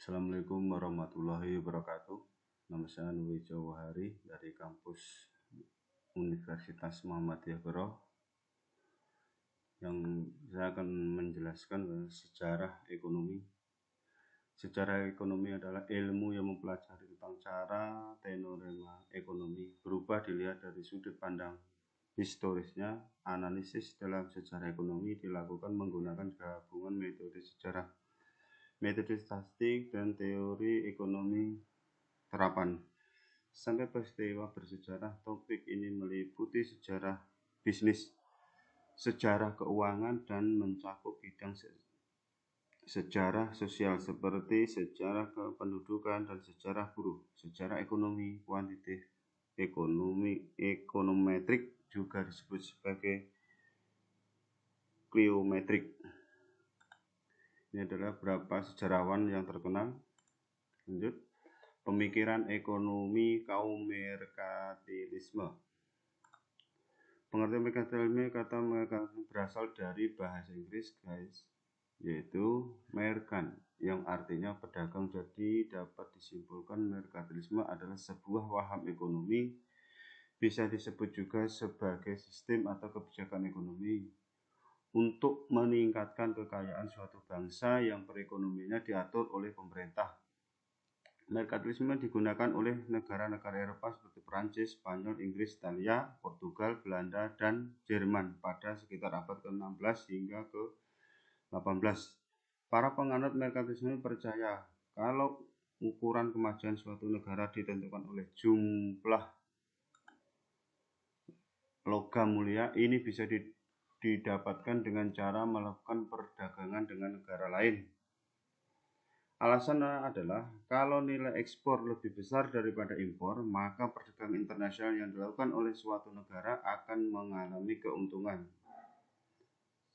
Assalamualaikum warahmatullahi wabarakatuh. Nama saya Nuri Jawahari dari kampus Universitas Muhammadiyah Baro, yang saya akan menjelaskan sejarah ekonomi. Sejarah ekonomi adalah ilmu yang mempelajari tentang cara teorema ekonomi berubah dilihat dari sudut pandang historisnya. Analisis dalam sejarah ekonomi dilakukan menggunakan gabungan metode sejarah, metode statistik, dan teori ekonomi terapan. Sampai peristiwa bersejarah, topik ini meliputi sejarah bisnis, sejarah keuangan, dan mencakup bidang sejarah sosial seperti sejarah kependudukan dan sejarah buruh. Sejarah ekonomi kuantitatif, ekonometrik juga disebut sebagai kliometrik. Ini adalah beberapa sejarawan yang terkenal. Lanjut. Pemikiran ekonomi kaum merkantilisme. Pengertian merkantilisme, kata merkantilisme berasal dari bahasa Inggris, yaitu merkan, yang artinya pedagang. Jadi dapat disimpulkan merkantilisme adalah sebuah waham ekonomi, bisa disebut juga sebagai sistem atau kebijakan ekonomi untuk meningkatkan kekayaan suatu bangsa yang perekonomiannya diatur oleh pemerintah. Merkantilisme digunakan oleh negara-negara Eropa seperti Prancis, Spanyol, Inggris, Italia, Portugal, Belanda, dan Jerman pada sekitar abad ke-16 hingga ke-18. Para penganut merkantilisme percaya kalau ukuran kemajuan suatu negara ditentukan oleh jumlah logam mulia, ini bisa didapatkan dengan cara melakukan perdagangan dengan negara lain. Alasannya adalah kalau nilai ekspor lebih besar daripada impor, maka perdagangan internasional yang dilakukan oleh suatu negara akan mengalami keuntungan.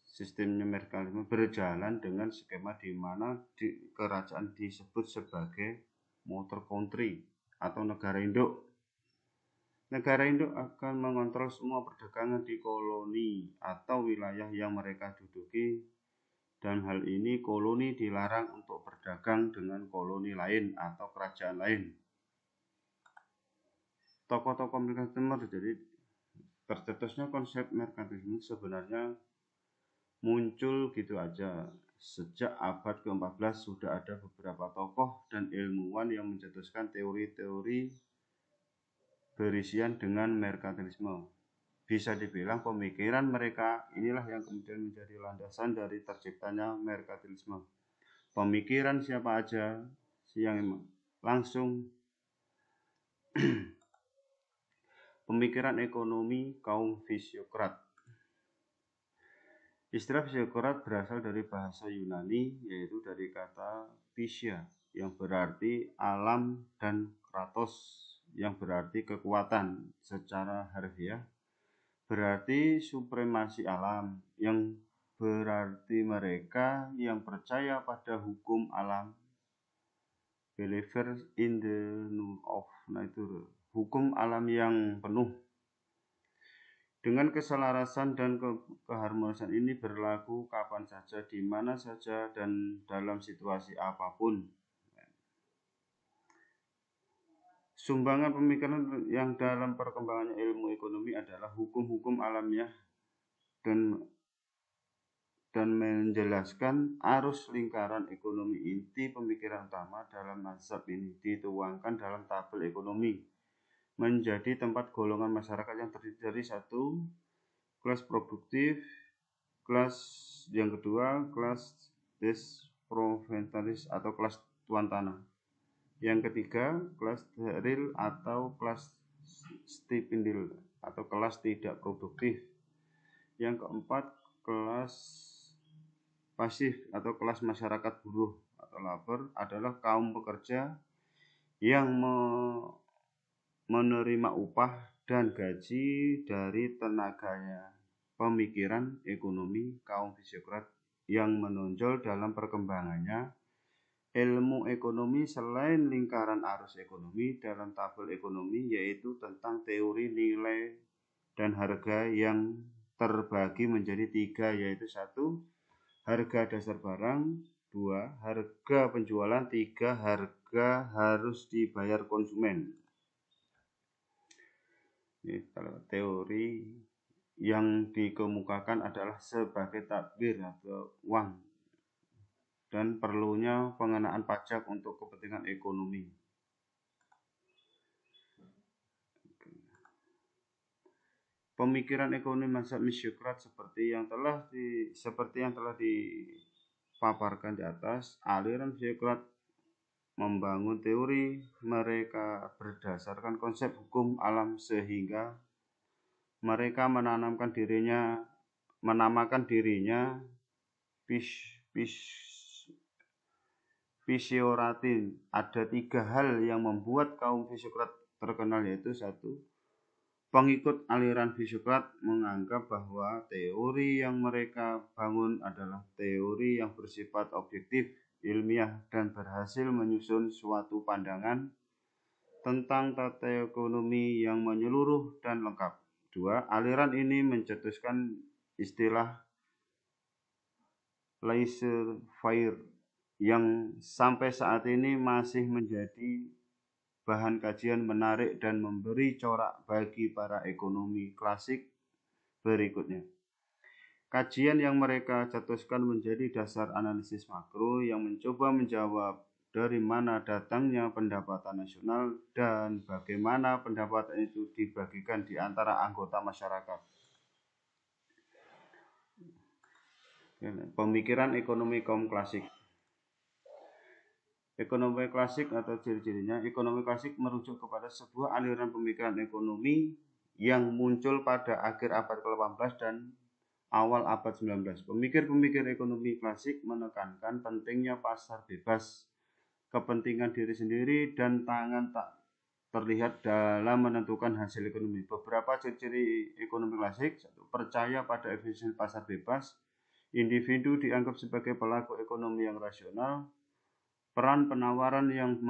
Sistemnya merkantilisme berjalan dengan skema di mana kerajaan disebut sebagai mother country atau negara induk. Negara induk akan mengontrol semua perdagangan di koloni atau wilayah yang mereka duduki. Dan hal ini koloni dilarang untuk berdagang dengan koloni lain atau kerajaan lain. Tokoh-tokoh merkantilisme, jadi tercetusnya konsep merkantilisme sebenarnya muncul gitu aja. Sejak abad ke-14 sudah ada beberapa tokoh dan ilmuwan yang mencetuskan teori-teori berisian dengan merkantilisme. Bisa dibilang pemikiran mereka inilah yang kemudian menjadi landasan dari terciptanya merkantilisme. Pemikiran siapa aja yang langsung pemikiran ekonomi kaum fisiokrat. Istilah fisiokrat berasal dari bahasa Yunani, yaitu dari kata physia yang berarti alam dan kratos yang berarti kekuatan. Secara harfiah berarti supremasi alam, yang berarti mereka yang percaya pada hukum alam, believers in the law of nature, hukum alam yang penuh. Dengan keselarasan dan keharmonisan ini berlaku kapan saja, di mana saja, dan dalam situasi apapun. Sumbangan pemikiran yang dalam perkembangannya ilmu ekonomi adalah hukum-hukum alamiah dan menjelaskan arus lingkaran ekonomi. Inti pemikiran utama dalam mazhab ini dituangkan dalam tabel ekonomi, menjadi tempat golongan masyarakat yang terdiri dari satu, kelas produktif, kelas yang kedua, kelas des proventalis atau kelas tuan tanah, yang ketiga, kelas steril atau kelas stipendil atau kelas tidak produktif, yang keempat, kelas pasif atau kelas masyarakat buruh atau labor adalah kaum pekerja yang menerima upah dan gaji dari tenaganya. Pemikiran ekonomi kaum fisiokrat yang menonjol dalam perkembangannya ilmu ekonomi selain lingkaran arus ekonomi dalam tabel ekonomi, yaitu tentang teori nilai dan harga yang terbagi menjadi tiga, yaitu satu, harga dasar barang, 2. Harga penjualan. 3. Harga harus dibayar konsumen. Ini kalau teori yang dikemukakan adalah sebagai takbir atau uang dan perlunya pengenaan pajak untuk kepentingan ekonomi. Pemikiran ekonomi mazhab Sokrat seperti yang telah dipaparkan di atas, aliran Sokrat membangun teori mereka berdasarkan konsep hukum alam sehingga mereka menamakan dirinya Fisioratin. Ada 3 hal yang membuat kaum Sokrat terkenal, yaitu 1. Pengikut aliran Sokrat menganggap bahwa teori yang mereka bangun adalah teori yang bersifat objektif, ilmiah, dan berhasil menyusun suatu pandangan tentang tata ekonomi yang menyeluruh dan lengkap. 2. Aliran ini mencetuskan istilah laissez-faire yang sampai saat ini masih menjadi bahan kajian menarik dan memberi corak bagi para ekonomi klasik berikutnya. Kajian yang mereka cetuskan menjadi dasar analisis makro yang mencoba menjawab dari mana datangnya pendapatan nasional dan bagaimana pendapatan itu dibagikan di antara anggota masyarakat. Pemikiran ekonomi kaum klasik. Ekonomi klasik atau ciri-cirinya, ekonomi klasik merujuk kepada sebuah aliran pemikiran ekonomi yang muncul pada akhir abad ke-18 dan awal abad 19. Pemikir-pemikir ekonomi klasik menekankan pentingnya pasar bebas, kepentingan diri sendiri, dan tangan tak terlihat dalam menentukan hasil ekonomi. Beberapa ciri-ciri ekonomi klasik: 1. Percaya pada efisiensi pasar bebas. Individu dianggap sebagai pelaku ekonomi yang rasional. Peran penawaran yang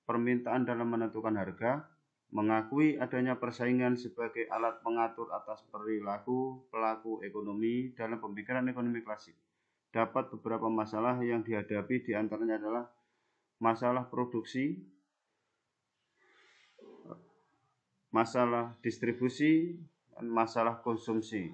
permintaan dalam menentukan harga. Mengakui adanya persaingan sebagai alat pengatur atas perilaku pelaku ekonomi. Dalam pemikiran ekonomi klasik, dapat beberapa masalah yang dihadapi, diantaranya adalah masalah produksi, masalah distribusi, dan masalah konsumsi.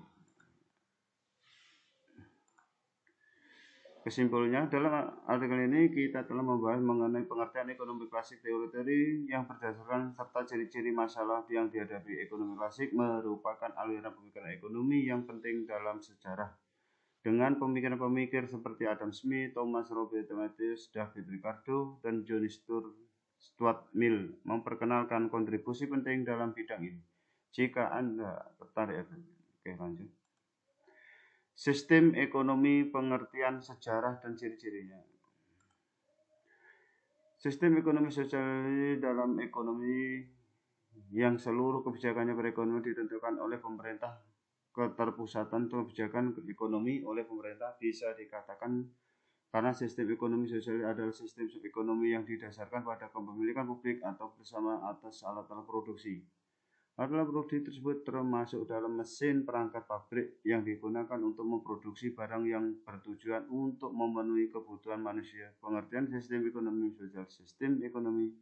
Kesimpulannya, dalam artikel ini kita telah membahas mengenai pengertian ekonomi klasik. Teori-teori yang berdasarkan serta ciri-ciri masalah yang dihadapi ekonomi klasik merupakan aliran pemikiran ekonomi yang penting dalam sejarah. Dengan pemikiran-pemikir seperti Adam Smith, Thomas Robert Malthus, David Ricardo, dan John Stuart Mill memperkenalkan kontribusi penting dalam bidang ini. Jika Anda tertarik, oke lanjut. Sistem ekonomi, pengertian, sejarah, dan ciri-cirinya. Sistem ekonomi sosial dalam ekonomi yang seluruh kebijakannya berekonomi ditentukan oleh pemerintah. Keterpusatan kebijakan ekonomi oleh pemerintah bisa dikatakan karena sistem ekonomi sosial adalah sistem ekonomi yang didasarkan pada kepemilikan publik atau bersama atas alat-alat produksi. Alat produksi tersebut termasuk dalam mesin perangkat pabrik yang digunakan untuk memproduksi barang yang bertujuan untuk memenuhi kebutuhan manusia. Pengertian sistem ekonomi sosial. Sistem ekonomi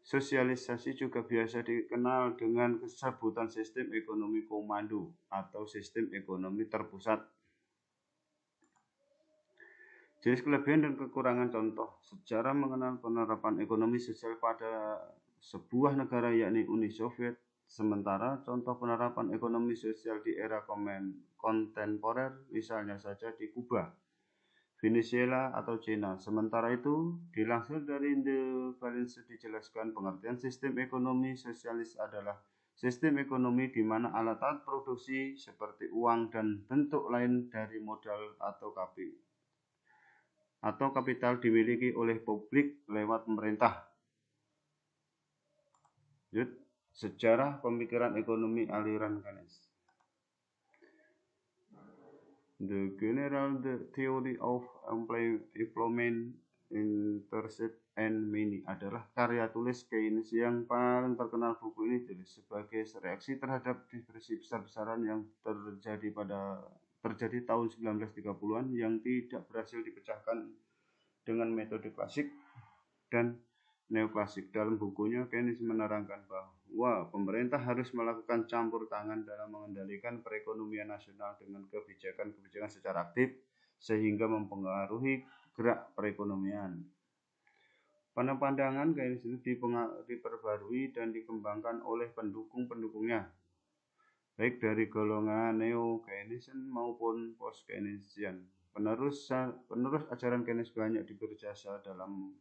sosialisasi juga biasa dikenal dengan sebutan sistem ekonomi komando atau sistem ekonomi terpusat. Jenis kelebihan dan kekurangan contoh. Sejarah mengenal penerapan ekonomi sosial pada sebuah negara yakni Uni Soviet, sementara contoh penerapan ekonomi sosial di era kontemporer misalnya saja di Kuba, Venezuela, atau China. Sementara itu, dilansir dari The Valence dijelaskan pengertian sistem ekonomi sosialis adalah sistem ekonomi di mana alat-alat produksi seperti uang dan bentuk lain dari modal atau kapital dimiliki oleh publik lewat pemerintah. Sejarah pemikiran ekonomi aliran Keynes. The General Theory of Employment, Interest and Money adalah karya tulis Keynes yang paling terkenal. Buku ini ditulis sebagai reaksi terhadap diskusi besar-besaran yang terjadi pada terjadi tahun 1930-an yang tidak berhasil dipecahkan dengan metode klasik dan neoklasik. Dalam bukunya, Keynes menerangkan bahwa pemerintah harus melakukan campur tangan dalam mengendalikan perekonomian nasional dengan kebijakan-kebijakan secara aktif sehingga mempengaruhi gerak perekonomian. Pandangan Keynes itu diperbarui dan dikembangkan oleh pendukung-pendukungnya, baik dari golongan neo-Keynesian maupun post-Keynesian. Penerus ajaran Keynes banyak berjasa dalam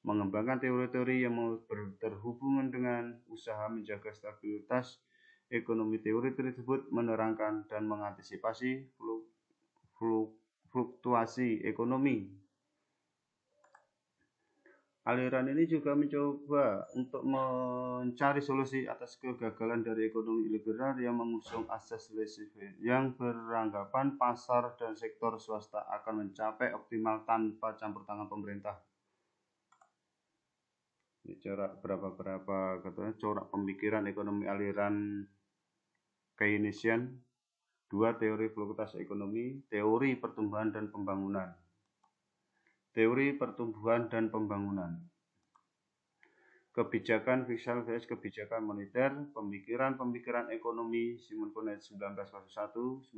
mengembangkan teori-teori yang terhubungan dengan usaha menjaga stabilitas ekonomi. Teori tersebut menerangkan dan mengantisipasi fluktuasi ekonomi. Aliran ini juga mencoba untuk mencari solusi atas kegagalan dari ekonomi liberal yang mengusung asas laissez-faire yang beranggapan pasar dan sektor swasta akan mencapai optimal tanpa campur tangan pemerintah. Ini corak corak pemikiran ekonomi aliran Keynesian, 2 teori fluktuasi ekonomi, teori pertumbuhan dan pembangunan. Teori pertumbuhan dan pembangunan. Kebijakan fiskal vs kebijakan moneter, pemikiran ekonomi Simon Kunet 1901-1985.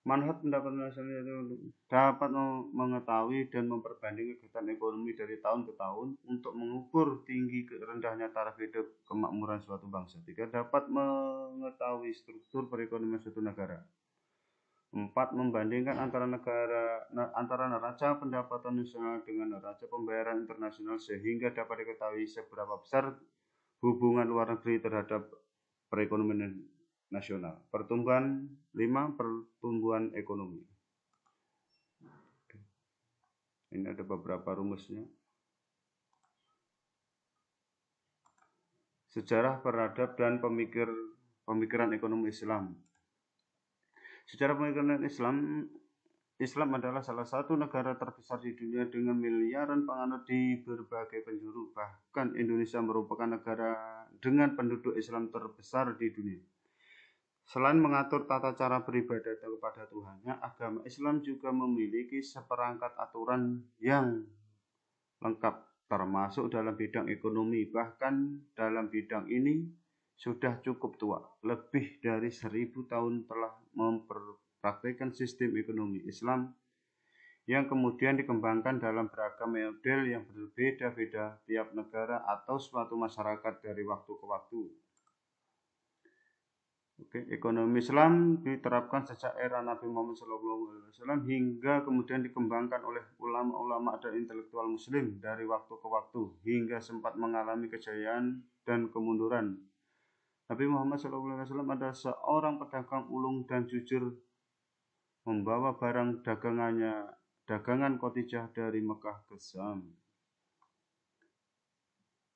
Manfaat pendapat nasional itu dapat mengetahui dan memperbandingkan kegiatan ekonomi dari tahun ke tahun untuk mengukur tinggi ke rendahnya taraf hidup kemakmuran suatu bangsa. 3. Dapat mengetahui struktur perekonomian suatu negara. 4. Membandingkan antara neraca pendapatan nasional dengan neraca pembayaran internasional sehingga dapat diketahui seberapa besar hubungan luar negeri terhadap perekonomian nasional. Pertumbuhan 5. Pertumbuhan ekonomi. Ini ada beberapa rumusnya. Sejarah peradaban dan pemikiran ekonomi Islam. Secara pemikiran Islam adalah salah satu negara terbesar di dunia dengan miliaran penganut di berbagai penjuru. Bahkan Indonesia merupakan negara dengan penduduk Islam terbesar di dunia. Selain mengatur tata cara beribadah kepada Tuhannya, agama Islam juga memiliki seperangkat aturan yang lengkap, termasuk dalam bidang ekonomi. Bahkan dalam bidang ini sudah cukup tua, lebih dari 1000 tahun telah mempraktikkan sistem ekonomi Islam yang kemudian dikembangkan dalam beragam model yang berbeda-beda tiap negara atau suatu masyarakat dari waktu ke waktu. Ekonomi Islam diterapkan sejak era Nabi Muhammad SAW hingga kemudian dikembangkan oleh ulama-ulama dan intelektual Muslim dari waktu ke waktu hingga sempat mengalami kejayaan dan kemunduran. Nabi Muhammad SAW adalah seorang pedagang ulung dan jujur, membawa barang dagangan Khadijah dari Mekah ke Syam.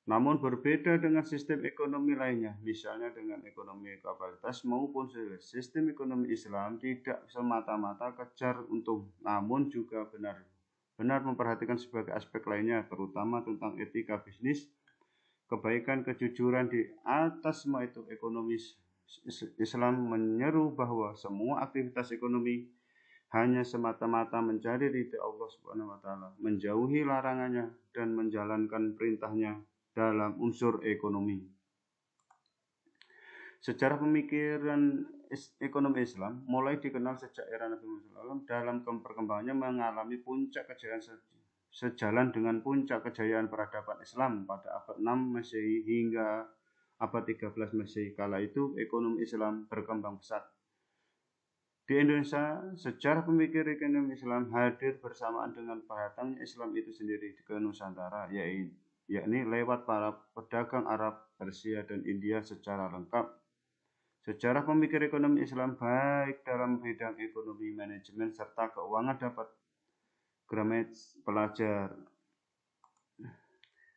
Namun berbeda dengan sistem ekonomi lainnya, misalnya dengan ekonomi kapitalitas maupun sistem ekonomi Islam tidak semata-mata kejar untung, namun juga benar memperhatikan sebagai aspek lainnya, terutama tentang etika bisnis, kebaikan, kejujuran. Di atas semua itu, ekonomi Islam menyeru bahwa semua aktivitas ekonomi hanya semata-mata mencari ridha Allah Subhanahu wa taala, menjauhi larangannya dan menjalankan perintahnya dalam unsur ekonomi. Sejarah pemikiran ekonomi Islam mulai dikenal sejak era Nabi Muhammad SAW dalam perkembangannya mengalami puncak kejayaan sejalan dengan puncak kejayaan peradaban Islam pada abad 6 Masehi hingga abad 13 Masehi. Kala itu ekonomi Islam berkembang pesat. Di Indonesia, sejarah pemikir ekonomi Islam hadir bersamaan dengan datangnya Islam itu sendiri ke Nusantara, yakni lewat para pedagang Arab, Persia, dan India secara lengkap. Sejarah pemikir ekonomi Islam baik dalam bidang ekonomi, manajemen, serta keuangan dapat Grametz pelajar.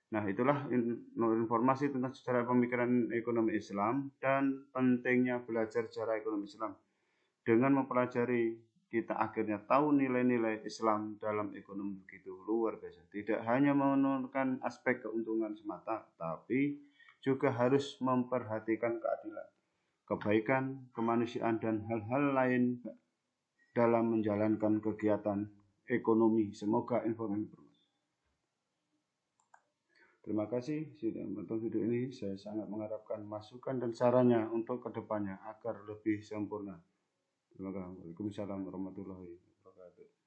Nah, itulah informasi tentang sejarah pemikiran ekonomi Islam dan pentingnya belajar sejarah ekonomi Islam. Dengan mempelajari, kita akhirnya tahu nilai-nilai Islam dalam ekonomi begitu luar biasa. Tidak hanya menentukan aspek keuntungan semata, tapi juga harus memperhatikan keadilan. kebaikan, kemanusiaan, dan hal-hal lain dalam menjalankan kegiatan ekonomi. Semoga informasi bermanfaat. Terima kasih sudah menonton video ini. Saya sangat mengharapkan masukan dan sarannya untuk kedepannya agar lebih sempurna. Terima kasih. Waalaikumsalam warahmatullahi wabarakatuh.